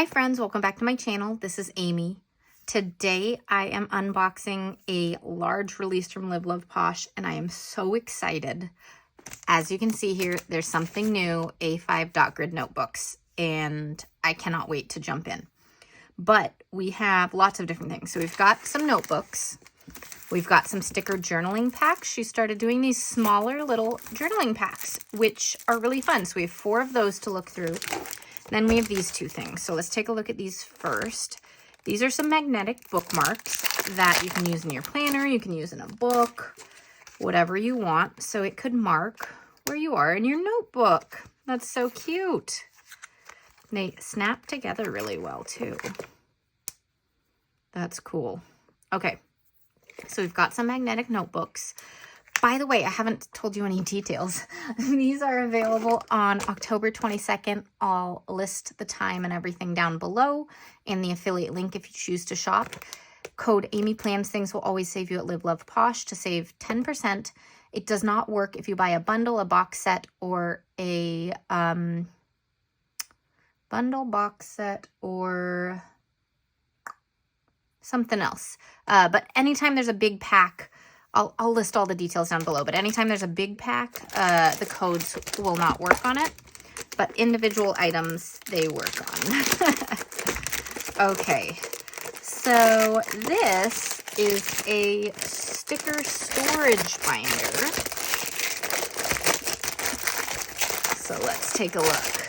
Hi friends, welcome back to my channel. This is Amy. Today I am unboxing a large release from Love Posh and I am so excited. As you can see here, there's something new, A5 dot grid notebooks, and I cannot wait to jump in. But we have lots of different things. So we've got some notebooks. We've got some sticker journaling packs. She started doing these smaller little journaling packs, which are really fun. So we have 4 of those to look through. Then we have these 2 things. So let's take a look at these first. These are some magnetic bookmarks that you can use in your planner. You can use in a book, whatever you want. So it could mark where you are in your notebook. That's so cute. They snap together really well too. That's cool. Okay, so we've got some magnetic notebooks. By the way, I haven't told you any details. These are available on October 22nd. I'll list the time and everything down below and the affiliate link if you choose to shop. Code Amy Plans Things will always save you at Love Posh to save 10%. It does not work if you buy a bundle, a box set, or a bundle, box set, or something else. But anytime there's a big pack, I'll list all the details down below, but anytime there's a big pack, the codes will not work on it, but individual items, they work on. Okay, so this is a sticker storage binder. So let's take a look.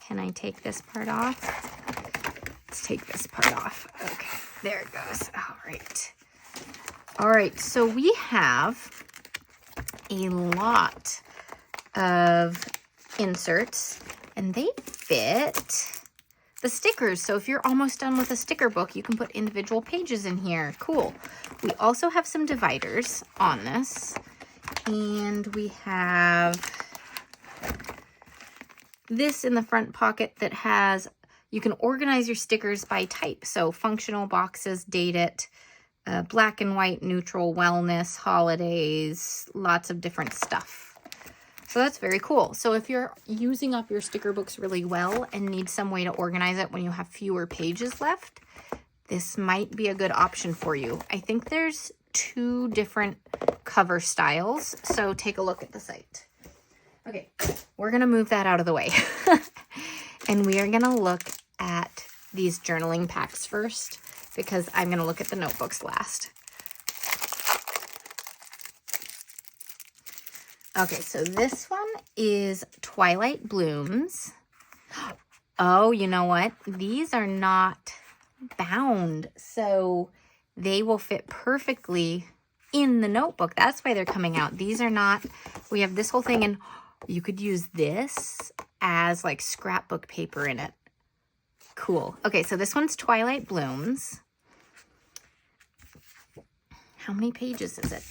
Can I take this part off? Let's take this part off. Okay, there it goes. All right. All right, so we have a lot of inserts, and they fit the stickers. So if you're almost done with a sticker book, you can put individual pages in here. Cool. We also have some dividers on this, and we have this in the front pocket that has, you can organize your stickers by type. So functional boxes, date it, black and white, neutral, wellness, holidays, lots of different stuff. So that's very cool. So if you're using up your sticker books really well and need some way to organize it when you have fewer pages left, this might be a good option for you. I think there's 2 different cover styles. So take a look at the site. Okay, we're going to move that out of the way. And we are going to look at these journaling packs first, because I'm going to look at the notebooks last. Okay, so this one is Twilight Blooms. Oh, you know what? These are not bound, so they will fit perfectly in the notebook. That's why they're coming out. These are not, we have this whole thing, and you could use this as like scrapbook paper in it. Cool. Okay, so this one's Twilight Blooms. How many pages is it?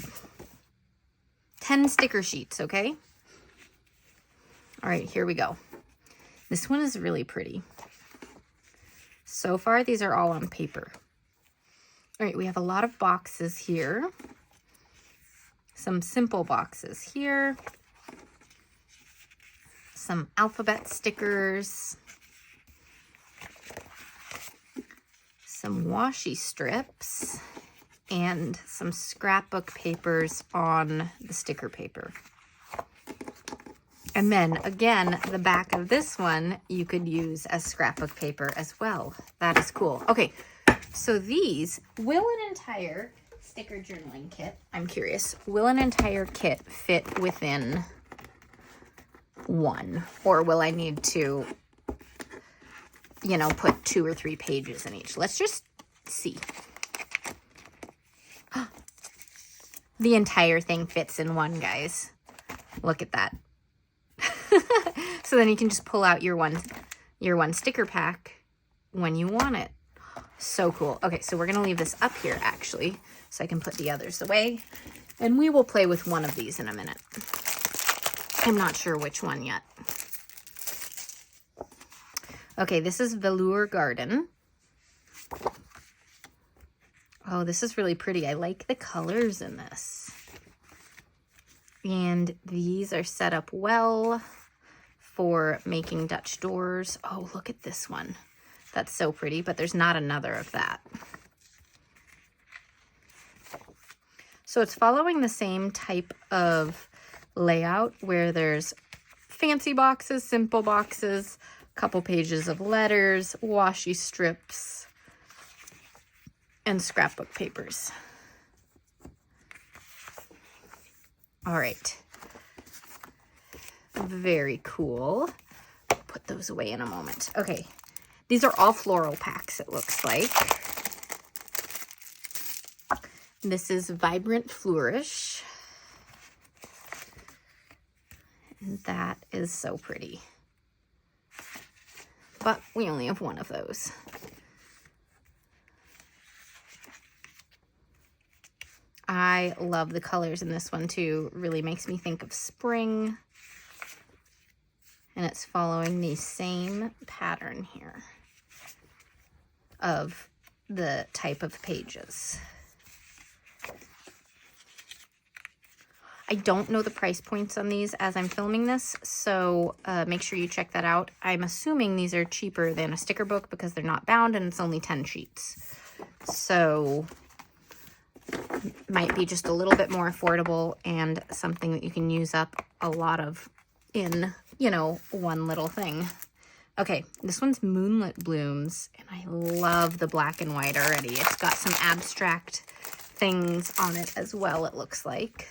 10 sticker sheets, okay? All right, here we go. This one is really pretty. So far, these are all on paper. All right, we have a lot of boxes here. Some simple boxes here. Some alphabet stickers, some washi strips, and some scrapbook papers on the sticker paper. And then again, the back of this one you could use as scrapbook paper as well. That is cool. Okay, so these, will an entire sticker journaling kit, I'm curious, will an entire kit fit within one, or will I need to, you know, put 2 or 3 pages in each? Let's just see. The entire thing fits in one, guys. Look at that. So then you can just pull out your one sticker pack when you want it. So cool. Okay, so we're gonna leave this up here actually, so I can put the others away, and we will play with one of these in a minute. I'm not sure which one yet. Okay, this is Velour Garden. Oh, this is really pretty. I like the colors in this. And these are set up well for making Dutch doors. Oh, look at this one. That's so pretty, but there's not another of that. So it's following the same type of layout where there's fancy boxes, simple boxes, a couple pages of letters, washi strips, and scrapbook papers. All right. Very cool. Put those away in a moment. Okay. These are all floral packs, it looks like. This is Vibrant Flourish. And that is so pretty. But we only have one of those. I love the colors in this one too. Really makes me think of spring. And it's following the same pattern here of the type of pages. I don't know the price points on these as I'm filming this, so make sure you check that out. I'm assuming these are cheaper than a sticker book because they're not bound and it's only 10 sheets. So might be just a little bit more affordable and something that you can use up a lot of in, you know, one little thing. Okay, this one's Moonlit Blooms, and I love the black and white already. It's got some abstract things on it as well, it looks like.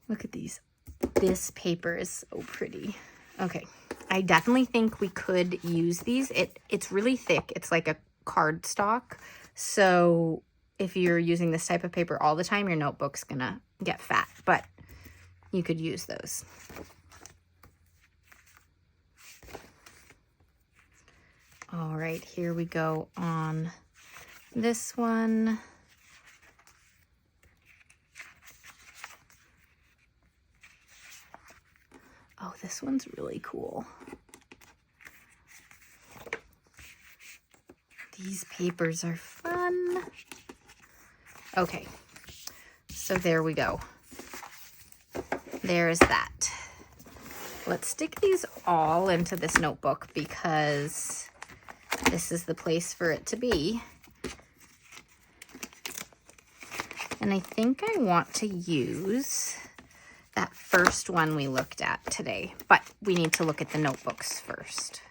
Look at these. This paper is so pretty. Okay, I definitely think we could use these. It's really thick. It's like a cardstock. So if you're using this type of paper all the time, your notebook's gonna get fat, but you could use those. All right, here we go on this one. Oh, this one's really cool. These papers are fun. Okay, so there we go. There's that. Let's stick these all into this notebook because this is the place for it to be. And I think I want to use that first one we looked at today, but we need to look at the notebooks first.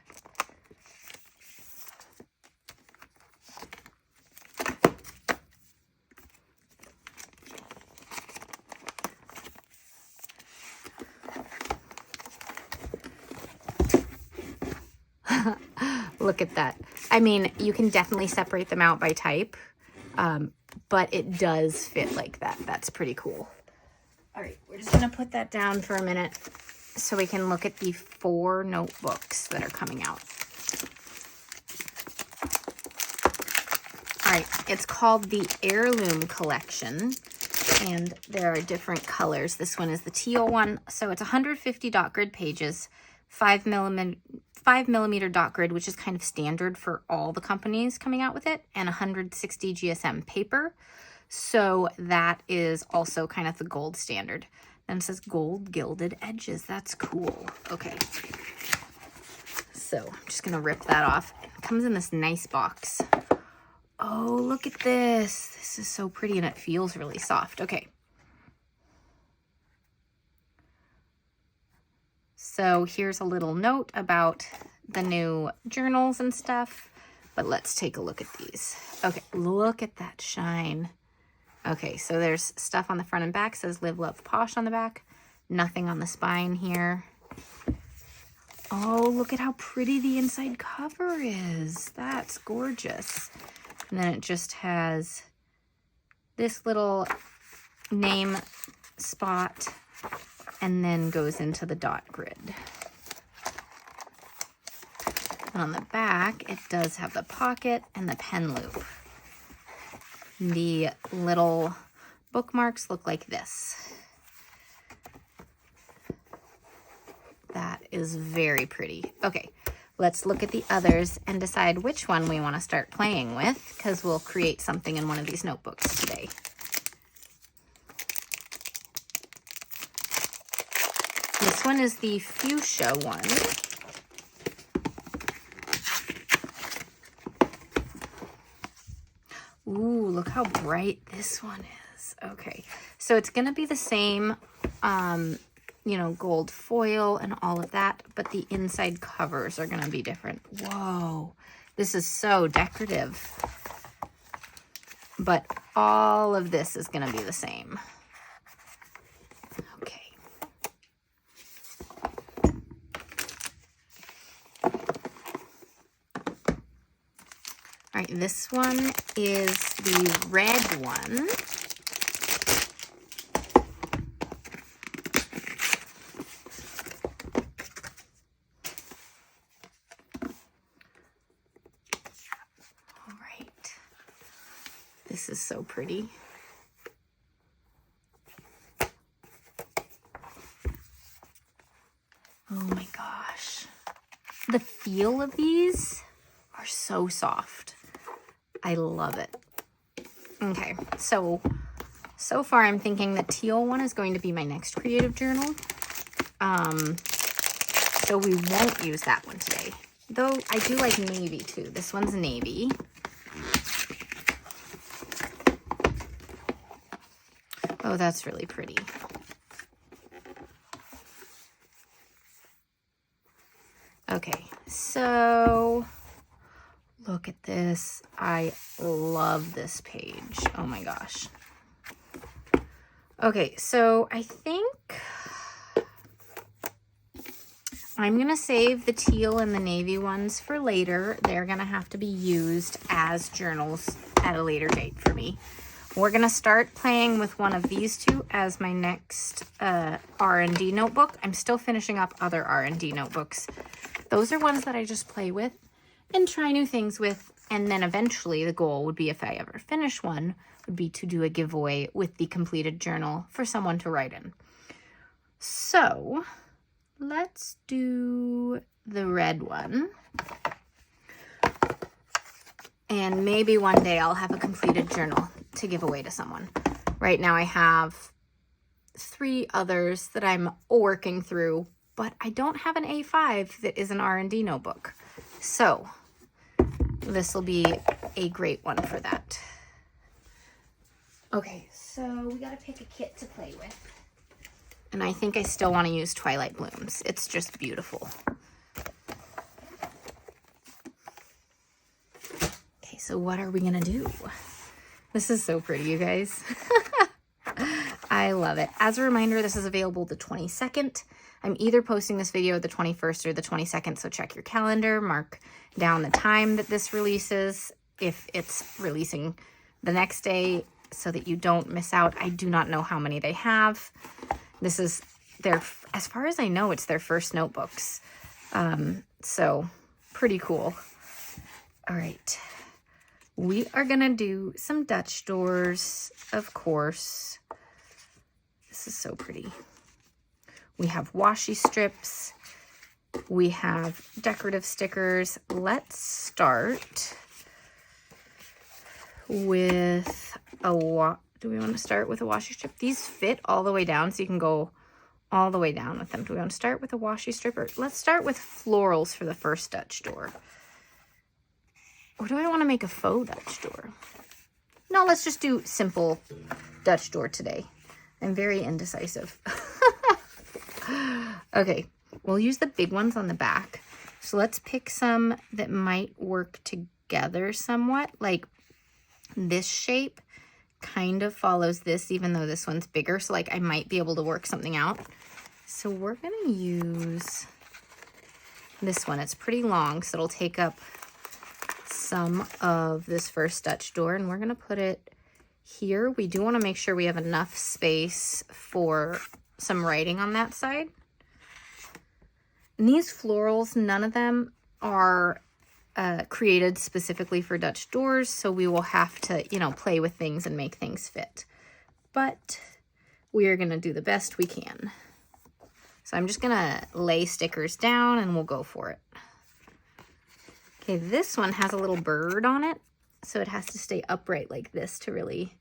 Look at that. I mean, you can definitely separate them out by type, but it does fit like that. That's pretty cool. All right, we're just gonna put that down for a minute so we can look at the 4 notebooks that are coming out. All right, it's called the Heirloom Collection, and there are different colors. This one is the teal one. So it's 150 dot grid pages, 5 millimeter dot grid, which is kind of standard for all the companies coming out with it, and 160 GSM paper. So that is also kind of the gold standard. Then it says gold gilded edges. That's cool. Okay. So I'm just going to rip that off. It comes in this nice box. Oh, look at this. This is so pretty and it feels really soft. Okay. So here's a little note about the new journals and stuff, but let's take a look at these. Okay, look at that shine. Okay, so there's stuff on the front and back, says Live, Love, Posh on the back. Nothing on the spine here. Oh, look at how pretty the inside cover is. That's gorgeous. And then it just has this little name spot and then goes into the dot grid. And on the back, it does have the pocket and the pen loop. The little bookmarks look like this. That is very pretty. Okay, let's look at the others and decide which one we want to start playing with, because we'll create something in one of these notebooks today. this one is the fuchsia one. Ooh, look how bright this one is. Okay, so it's going to be the same, you know, gold foil and all of that, but the inside covers are going to be different. Whoa, this is so decorative. But all of this is going to be the same. Okay. All right, this one is the red one. All right. This is so pretty. Oh my gosh. The feel of these are so soft. I love it. Okay, so far I'm thinking the teal one is going to be my next creative journal. So we won't use that one today. Though I do like navy too. This one's navy. Oh, that's really pretty. Okay, so look at this. I love this page. Oh my gosh. Okay, so I think I'm going to save the teal and the navy ones for later. They're going to have to be used as journals at a later date for me. We're going to start playing with one of these two as my next R&D notebook. I'm still finishing up other R&D notebooks. Those are ones that I just play with and try new things with. And then eventually the goal would be, if I ever finish one, would be to do a giveaway with the completed journal for someone to write in. So let's do the red one. And maybe one day I'll have a completed journal to give away to someone. Right now I have 3 others that I'm working through, but I don't have an A5 that is an R&D notebook. So this will be a great one for that. Okay, so we gotta pick a kit to play with. And I think I still want to use Twilight Blooms. It's just beautiful. Okay, so what are we gonna do? This is so pretty, you guys. I love it. As a reminder, this is available the 22nd. I'm either posting this video the 21st or the 22nd, so check your calendar, mark down the time that this releases, if it's releasing the next day, so that you don't miss out. I do not know how many they have. This is their, as far as I know, it's their first notebooks. So pretty cool. All right. We are going to do some Dutch doors, of course. This is so pretty. We have washi strips. We have decorative stickers. Let's start with a do we want to start with a washi strip? These fit all the way down, so you can go all the way down with them. Do we want to start with a washi strip, or let's start with florals for the first Dutch door? Or do I want to make a faux Dutch door? No, let's just do simple Dutch door today. I'm very indecisive. Okay, we'll use the big ones on the back. So let's pick some that might work together somewhat. Like this shape kind of follows this, even though this one's bigger. So like I might be able to work something out. So we're going to use this one. It's pretty long, so it'll take up some of this first Dutch door, and we're going to put it here. We do want to make sure we have enough space for some writing on that side. And these florals, none of them are created specifically for Dutch doors, so we will have to, you know, play with things and make things fit. But we are going to do the best we can. So I'm just going to lay stickers down and we'll go for it. Okay, this one has a little bird on it, so it has to stay upright like this to really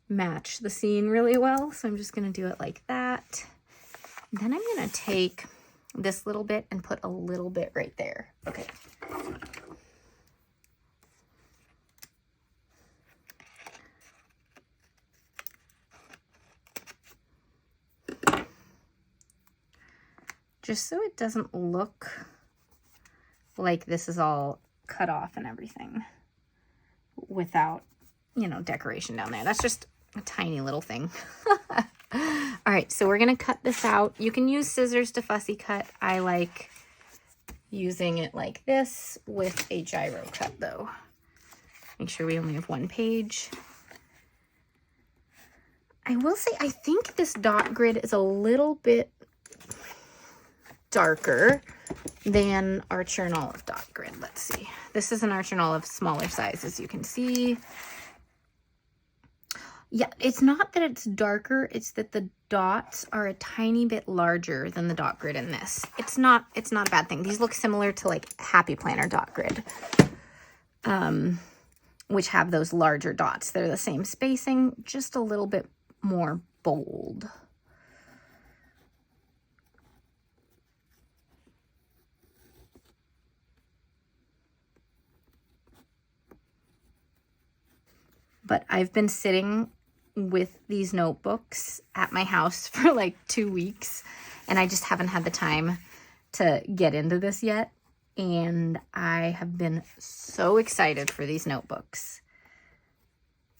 match the scene really well. So I'm just going to do it like that. Then I'm gonna take this little bit and put a little bit right there. Okay. Just so it doesn't look like this is all cut off and everything without, you know, decoration down there. That's just a tiny little thing. All right, so we're gonna cut this out. You can use scissors to fussy cut. I like using it like this with a gyro cut though. Make sure we only have one page. I will say, I think this dot grid is a little bit darker than Archer and Olive dot grid. Let's see. This is an Archer and Olive smaller size, as you can see. Yeah, it's not that it's darker, it's that the dots are a tiny bit larger than the dot grid in this. It's not a bad thing. These look similar to like Happy Planner dot grid, which have those larger dots. They're the same spacing, just a little bit more bold. But I've been sitting with these notebooks at my house for like 2 weeks, and I just haven't had the time to get into this yet. And I have been so excited for these notebooks.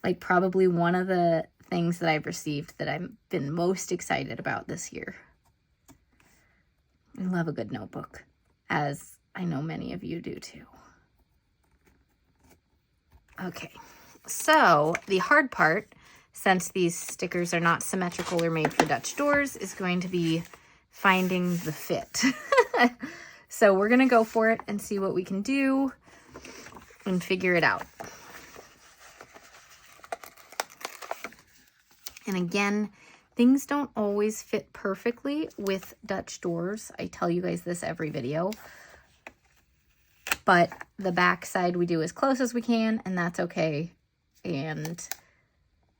Like probably one of the things that I've received that I've been most excited about this year. I love a good notebook, as I know many of you do too. Okay. So the hard part, since these stickers are not symmetrical or made for Dutch doors, is going to be finding the fit. So we're going to go for it and see what we can do and figure it out. And again, things don't always fit perfectly with Dutch doors. I tell you guys this every video. But the back side we do as close as we can, and that's okay. And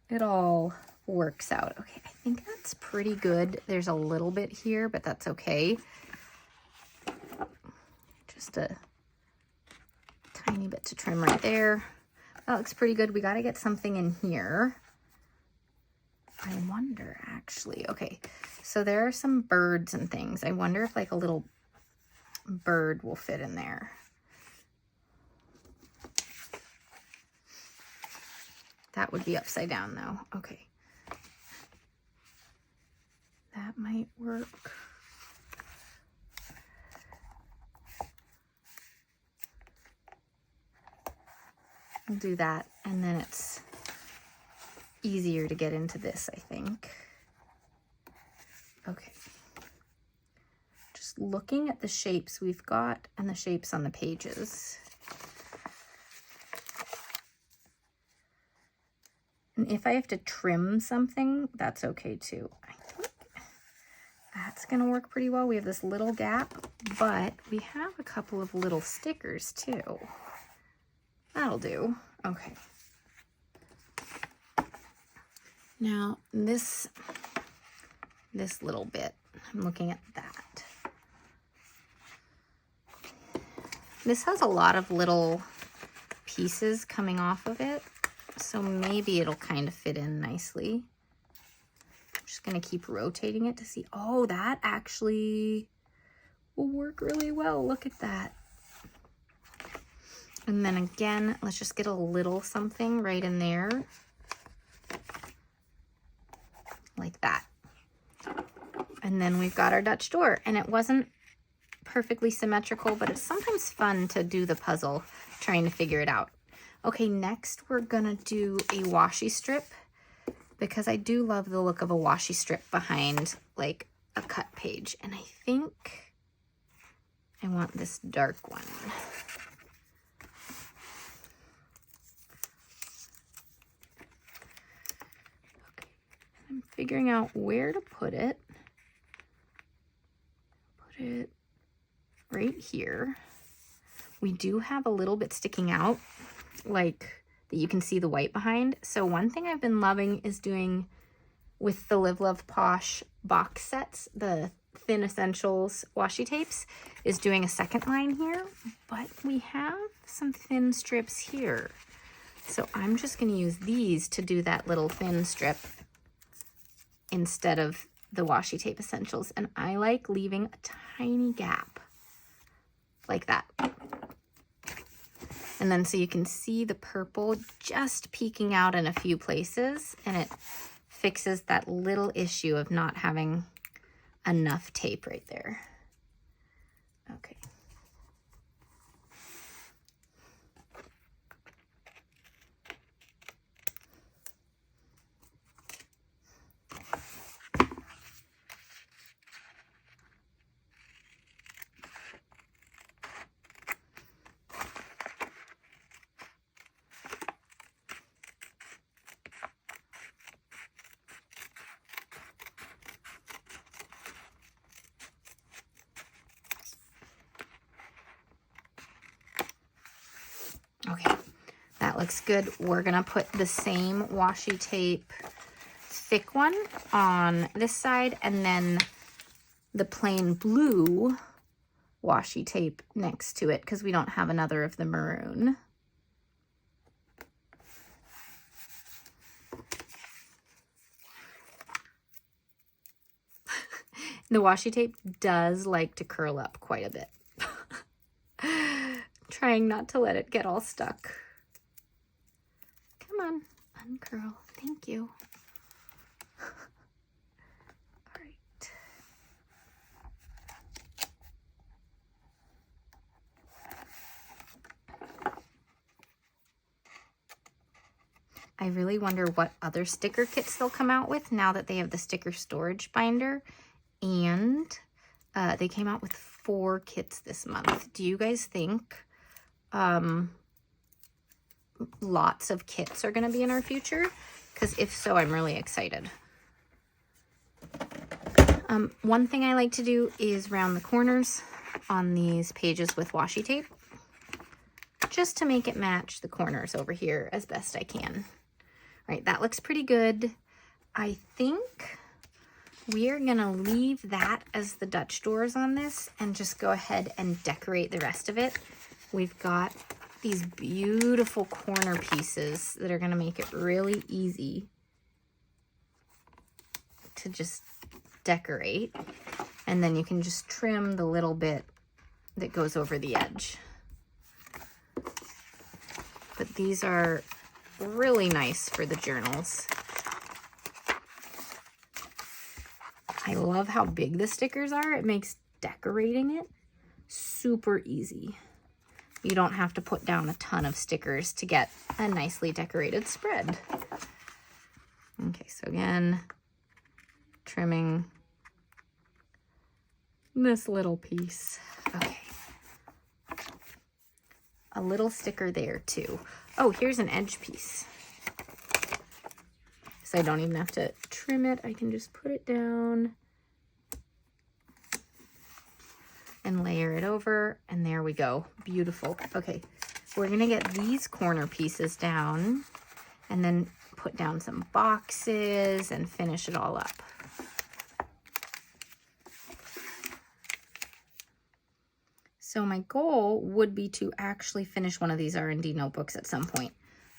it all works out. Okay, I think that's pretty good. There's a little bit here, but that's okay. Just a tiny bit to trim right there. That looks pretty good. We got to get something in here. I wonder, actually. Okay, so there are some birds and things. I wonder if like a little bird will fit in there. That would be upside down though. Okay. That might work. I'll do that, and then it's easier to get into this, I think. Okay. Just looking at the shapes we've got and the shapes on the pages. And if I have to trim something, that's okay too. I think that's gonna work pretty well. We have this little gap, but we have a couple of little stickers too. That'll do. Okay. Now this little bit, I'm looking at that. This has a lot of little pieces coming off of it, so maybe it'll kind of fit in nicely. I'm just gonna keep rotating it to see. Oh, that actually will work really well. Look at that. And then again, let's just get a little something right in there. Like that. And then we've got our Dutch door, and it wasn't perfectly symmetrical, but it's sometimes fun to do the puzzle trying to figure it out. Okay, next we're gonna do a washi strip, because I do love the look of a washi strip behind like a cut page, and I think I want this dark one. Okay, I'm figuring out where to put it. Put it right here. We do have a little bit sticking out, like that you can see the white behind. So one thing I've been loving is doing with the Live Love Posh box sets, the Thin Essentials washi tapes is doing a second line here, but we have some thin strips here. So I'm just going to use these to do that little thin strip instead of the washi tape essentials. And I like leaving a tiny gap like that. And then so you can see the purple just peeking out in a few places, and it fixes that little issue of not having enough tape right there. Okay. Okay, that looks good. We're gonna put the same washi tape thick one on this side and then the plain blue washi tape next to it because we don't have another of the maroon. The washi tape does like to curl up quite a bit. Trying not to let it get all stuck. Come on, uncurl. Thank you. All right. I really wonder what other sticker kits they'll come out with now that they have the sticker storage binder. And they came out with 4 kits this month. Do you guys think lots of kits are going to be in our future? Because if so, I'm really excited. One thing I like to do is round the corners on these pages with washi tape, just to make it match the corners over here as best I can. All right, that looks pretty good. I think we are gonna leave that as the Dutch doors on this and just go ahead and decorate the rest of it. We've got these beautiful corner pieces that are gonna make it really easy to just decorate. And then you can just trim the little bit that goes over the edge. But these are really nice for the journals. I love how big the stickers are. It makes decorating it super easy. You don't have to put down a ton of stickers to get a nicely decorated spread. Okay, so again, trimming this little piece. Okay. A little sticker there too. Oh, here's an edge piece. So I don't even have to trim it. I can just put it down and layer it over, and there we go. Beautiful. Okay, we're gonna get these corner pieces down and then put down some boxes and finish it all up. So my goal would be to actually finish one of these R&D notebooks at some point.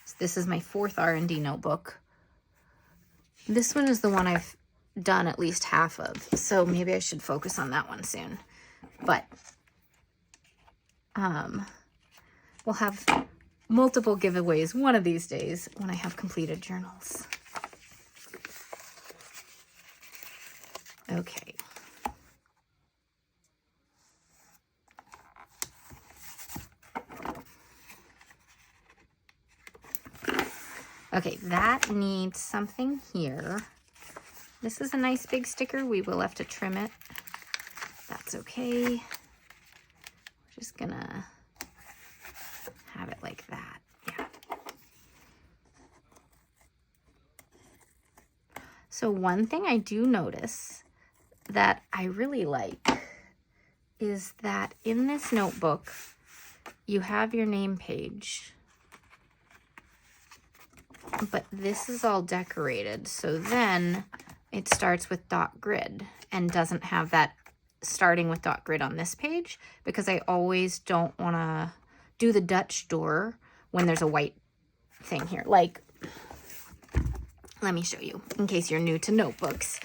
So this is my 4th R&D notebook. This one is the one I've done at least half of, so maybe I should focus on that one soon. But we'll have multiple giveaways one of these days when I have completed journals. Okay. Okay, that needs something here. This is a nice big sticker. We will have to trim it. That's okay. We're just gonna have it like that. Yeah. So one thing I do notice that I really like is that in this notebook, you have your name page, but this is all decorated. So then it starts with dot grid and doesn't have that starting with dot grid on this page because I always don't want to do the Dutch door when there's a white thing here. Like, let me show you in case you're new to notebooks.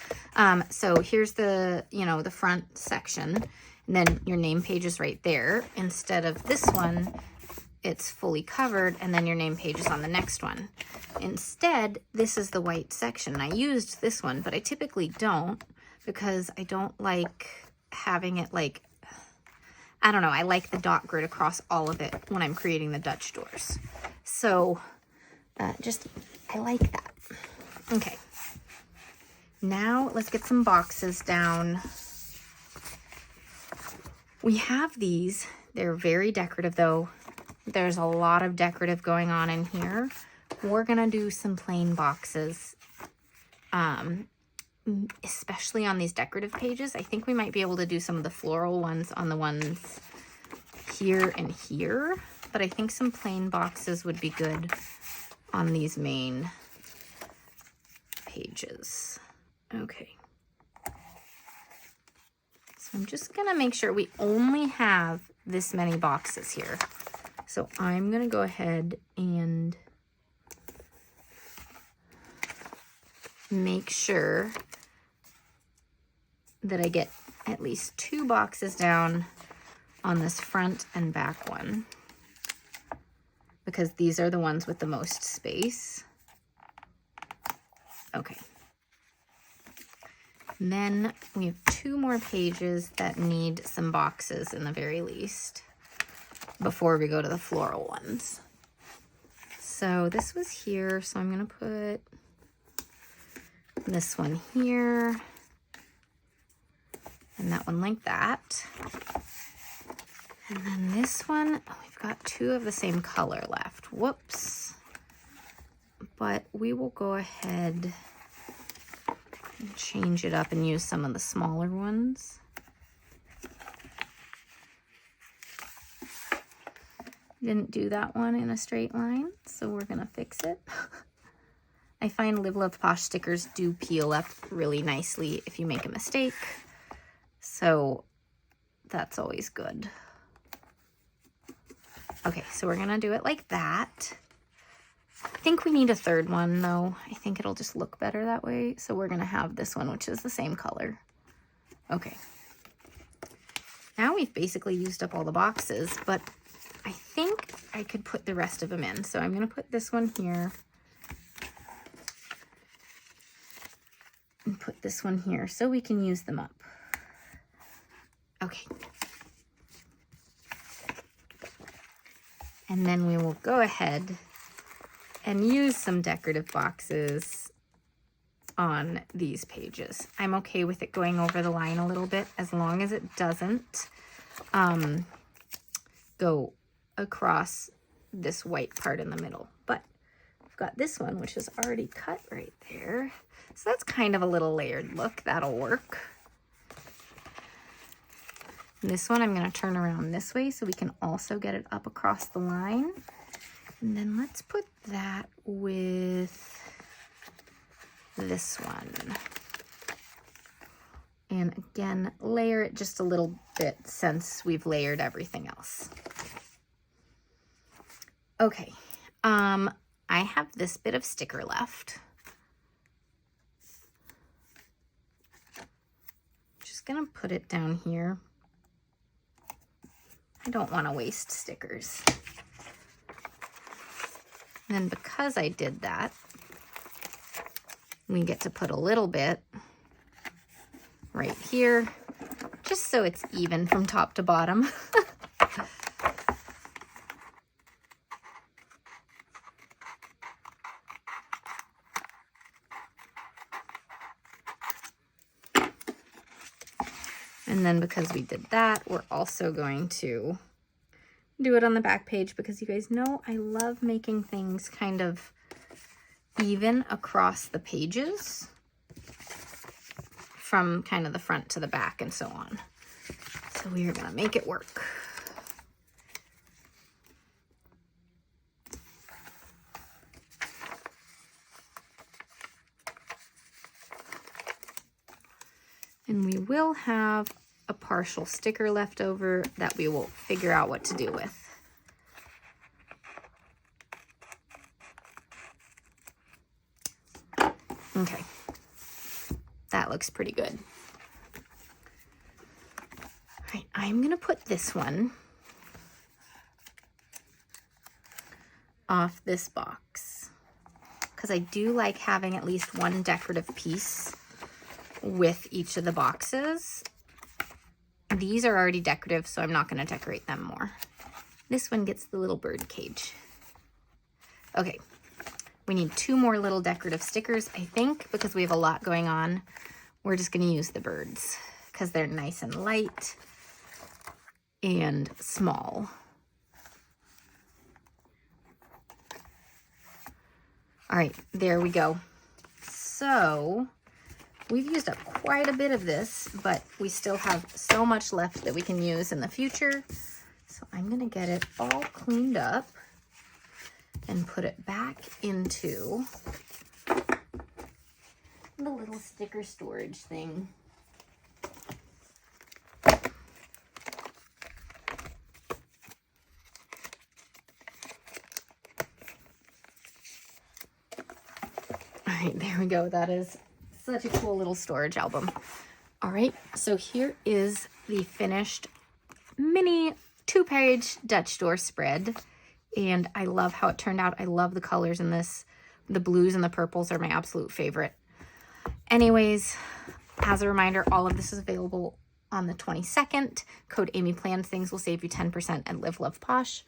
So here's the, the front section, and then your name page is right there. Instead of this one, it's fully covered, and then your name page is on the next one. Instead, this is the white section. I used this one, but I typically don't because I don't like having it like, I don't know, I like the dot grid across all of it when I'm creating the Dutch doors. So I like that. Okay, now let's get some boxes down. We have these. They're very decorative though. There's a lot of decorative going on in here. We're gonna do some plain boxes, especially on these decorative pages. I think we might be able to do some of the floral ones on the ones here and here, but I think some plain boxes would be good on these main pages. Okay. So I'm just gonna make sure we only have this many boxes here. So I'm gonna go ahead and make sure that I get at least 2 boxes down on this front and back one, because these are the ones with the most space. Okay. And then we have 2 more pages that need some boxes in the very least before we go to the floral ones. So this was here, so I'm gonna put this one here and that one like that. And then this one, oh, we've got 2 of the same color left. Whoops. But we will go ahead and change it up and use some of the smaller ones. Didn't do that one in a straight line, so we're gonna fix it. I find Live Love Posh stickers do peel up really nicely if you make a mistake, so that's always good. Okay, so we're gonna do it like that. I think we need a 3rd one though. I think it'll just look better that way. So we're gonna have this one, which is the same color. Okay. Now we've basically used up all the boxes, but I think I could put the rest of them in. So I'm gonna put this one here and put this one here so we can use them up. Okay. And then we will go ahead and use some decorative boxes on these pages. I'm okay with it going over the line a little bit as long as it doesn't go across this white part in the middle. But I've got this one, which is already cut right there. So that's kind of a little layered look. That'll work. And this one I'm going to turn around this way so we can also get it up across the line. And then let's put that with this one. And again, layer it just a little bit since we've layered everything else. Okay, I have this bit of sticker left. Just gonna put it down here. I don't want to waste stickers. And then because I did that, we get to put a little bit right here, just so it's even from top to bottom. And then because we did that, we're also going to do it on the back page because you guys know I love making things kind of even across the pages from kind of the front to the back and so on. So we are going to make it work. And we will have a partial sticker left over that we will figure out what to do with. Okay, that looks pretty good. All right, I'm gonna put this one off this box because I do like having at least one decorative piece with each of the boxes. These are already decorative, so I'm not going to decorate them more. This one gets the little bird cage. Okay, we need 2 more little decorative stickers, I think, because we have a lot going on. We're just going to use the birds because they're nice and light and small. All right, there we go. So we've used up quite a bit of this, but we still have so much left that we can use in the future. So I'm gonna get it all cleaned up and put it back into the little sticker storage thing. All right, there we go. That is such a cool little storage album. All right, so here is the finished mini 2-page Dutch door spread. And I love how it turned out. I love the colors in this. The blues and the purples are my absolute favorite. Anyways, as a reminder, all of this is available on the 22nd. Code Amy Plans Things will save you 10% at Live Love Posh.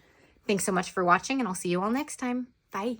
Thanks so much for watching, and I'll see you all next time. Bye.